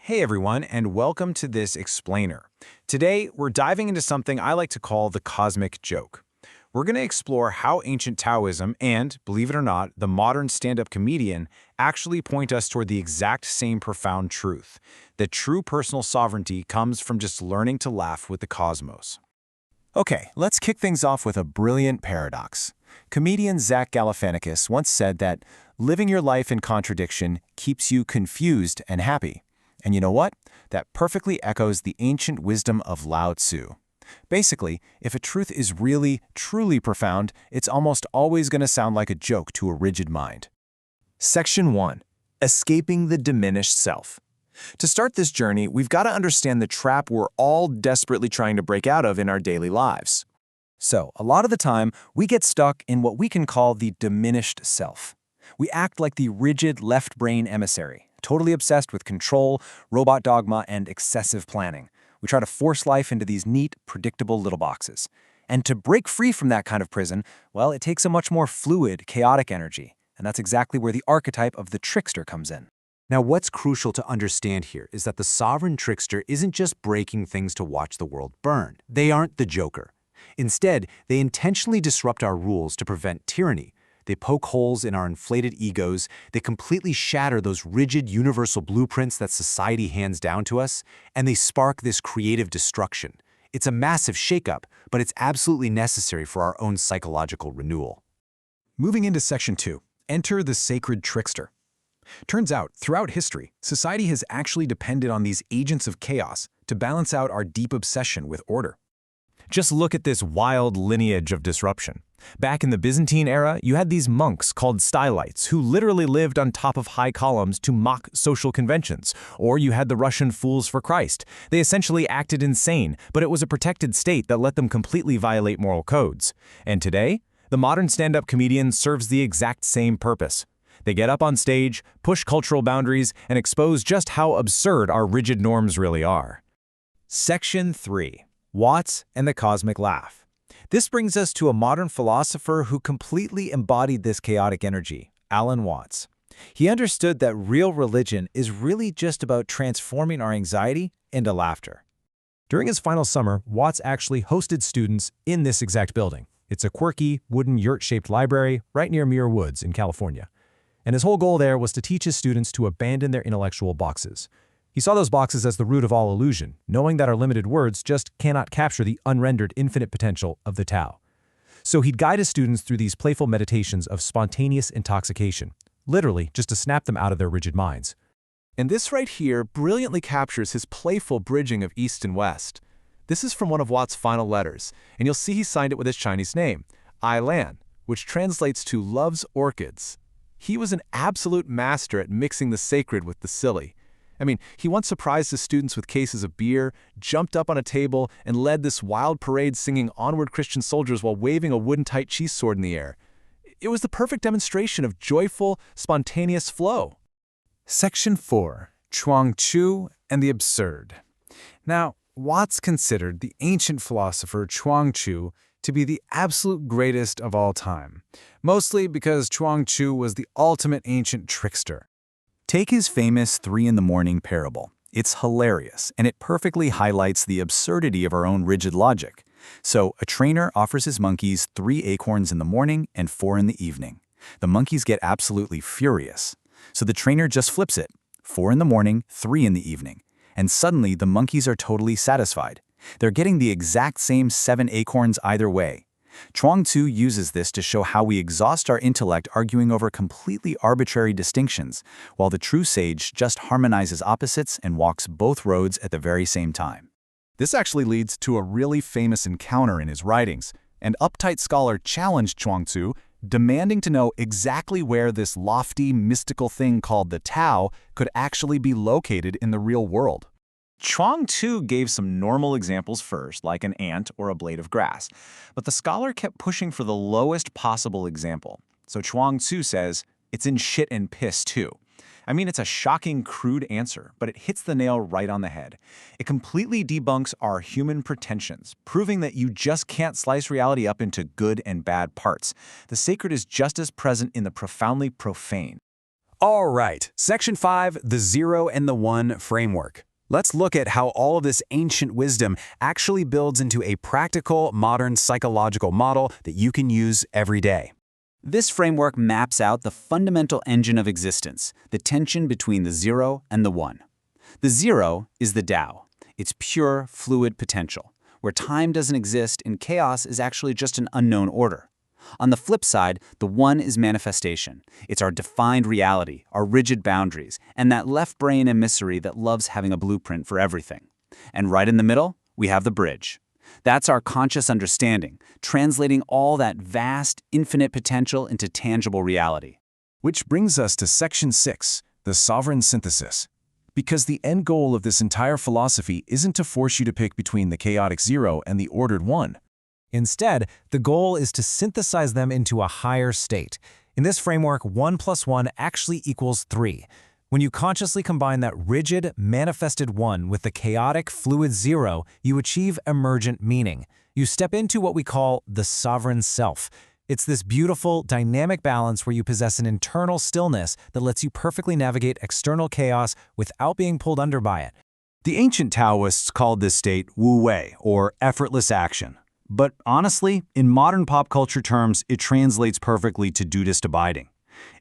Hey everyone, and welcome to this explainer. Today, we're diving into something I like to call the cosmic joke. We're going to explore how ancient Taoism and, believe it or not, the modern stand-up comedian actually point us toward the exact same profound truth, that true personal sovereignty comes from just learning to laugh with the cosmos. Okay, let's kick things off with a brilliant paradox. Comedian Zach Galifianakis once said that living your life in contradiction keeps you confused and happy. And you know what? That perfectly echoes the ancient wisdom of Lao Tzu. Basically, if a truth is really, truly profound, it's almost always going to sound like a joke to a rigid mind. Section 1. Escaping the diminished self. To start this journey, we've got to understand the trap we're all desperately trying to break out of in our daily lives. So, a lot of the time, we get stuck in what we can call the diminished self. We act like the rigid left brain emissary, totally obsessed with control, robot dogma, and excessive planning. We try to force life into these neat, predictable little boxes. And to break free from that kind of prison, well, it takes a much more fluid, chaotic energy. And that's exactly where the archetype of the trickster comes in. Now, what's crucial to understand here is that the sovereign trickster isn't just breaking things to watch the world burn. They aren't the Joker. Instead, they intentionally disrupt our rules to prevent tyranny. They poke holes in our inflated egos, they completely shatter those rigid universal blueprints that society hands down to us, and they spark this creative destruction. It's a massive shakeup, but it's absolutely necessary for our own psychological renewal. Moving into Section 2, enter the sacred trickster. Turns out, throughout history, society has actually depended on these agents of chaos to balance out our deep obsession with order. Just look at this wild lineage of disruption. Back in the Byzantine era, you had these monks called stylites who literally lived on top of high columns to mock social conventions. Or you had the Russian fools for Christ. They essentially acted insane, but it was a protected state that let them completely violate moral codes. And today, the modern stand-up comedian serves the exact same purpose. They get up on stage, push cultural boundaries, and expose just how absurd our rigid norms really are. Section 3. Watts and the Cosmic Laugh. This brings us to a modern philosopher who completely embodied this chaotic energy, Alan Watts. He understood that real religion is really just about transforming our anxiety into laughter. During his final summer, Watts actually hosted students in this exact building. It's a quirky, wooden yurt-shaped library right near Muir Woods in California. And his whole goal there was to teach his students to abandon their intellectual boxes. He saw those boxes as the root of all illusion, knowing that our limited words just cannot capture the unrendered infinite potential of the Tao. So he'd guide his students through these playful meditations of spontaneous intoxication, literally just to snap them out of their rigid minds. And this right here brilliantly captures his playful bridging of East and West. This is from one of Watt's final letters, and you'll see he signed it with his Chinese name, Ai Lan, which translates to love's orchids. He was an absolute master at mixing the sacred with the silly. I mean, he once surprised his students with cases of beer, jumped up on a table, and led this wild parade singing Onward Christian Soldiers while waving a wooden tight cheese sword in the air. It was the perfect demonstration of joyful, spontaneous flow. Section 4. Chuang Tzu and the Absurd. Now, Watts considered the ancient philosopher Chuang Tzu to be the absolute greatest of all time, mostly because Chuang Tzu was the ultimate ancient trickster. Take his famous 3 in the morning parable. It's hilarious, and it perfectly highlights the absurdity of our own rigid logic. So, a trainer offers his monkeys 3 acorns in the morning and 4 in the evening. The monkeys get absolutely furious. So the trainer just flips it, 4 in the morning, 3 in the evening. And suddenly, the monkeys are totally satisfied. They're getting the exact same 7 acorns either way. Chuang Tzu uses this to show how we exhaust our intellect arguing over completely arbitrary distinctions, while the true sage just harmonizes opposites and walks both roads at the very same time. This actually leads to a really famous encounter in his writings. An uptight scholar challenged Chuang Tzu, demanding to know exactly where this lofty, mystical thing called the Tao could actually be located in the real world. Chuang Tzu gave some normal examples first, like an ant or a blade of grass, but the scholar kept pushing for the lowest possible example. So Chuang Tzu says, it's in shit and piss too. I mean, it's a shocking, crude answer, but it hits the nail right on the head. It completely debunks our human pretensions, proving that you just can't slice reality up into good and bad parts. The sacred is just as present in the profoundly profane. All right, Section 5, the 0 and the 1 framework. Let's look at how all of this ancient wisdom actually builds into a practical, modern psychological model that you can use every day. This framework maps out the fundamental engine of existence, the tension between the 0 and the 1. The 0 is the Tao. It's pure, fluid potential, where time doesn't exist and chaos is actually just an unknown order. On the flip side, the 1 is manifestation. It's our defined reality, our rigid boundaries, and that left brain emissary that loves having a blueprint for everything. And right in the middle, we have the bridge. That's our conscious understanding, translating all that vast, infinite potential into tangible reality. Which brings us to Section 6, the sovereign synthesis. Because the end goal of this entire philosophy isn't to force you to pick between the chaotic 0 and the ordered 1. Instead, the goal is to synthesize them into a higher state. In this framework, 1 plus 1 actually equals 3. When you consciously combine that rigid, manifested 1 with the chaotic, fluid 0, you achieve emergent meaning. You step into what we call the sovereign self. It's this beautiful, dynamic balance where you possess an internal stillness that lets you perfectly navigate external chaos without being pulled under by it. The ancient Taoists called this state wu wei, or effortless action. But honestly, in modern pop culture terms, it translates perfectly to Buddhist abiding.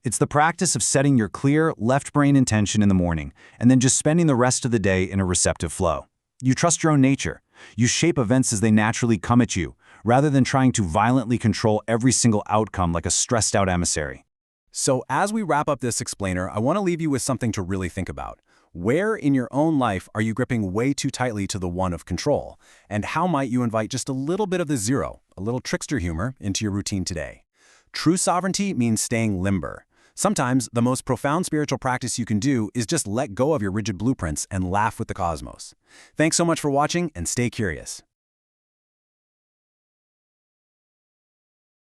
It's the practice of setting your clear, left brain intention in the morning, and then just spending the rest of the day in a receptive flow. You trust your own nature. You shape events as they naturally come at you, rather than trying to violently control every single outcome like a stressed-out emissary. So as we wrap up this explainer, I want to leave you with something to really think about. Where in your own life are you gripping way too tightly to the 1 of control? And how might you invite just a little bit of the 0, a little trickster humor, into your routine today? True sovereignty means staying limber. Sometimes the most profound spiritual practice you can do is just let go of your rigid blueprints and laugh with the cosmos. Thanks so much for watching, and stay curious.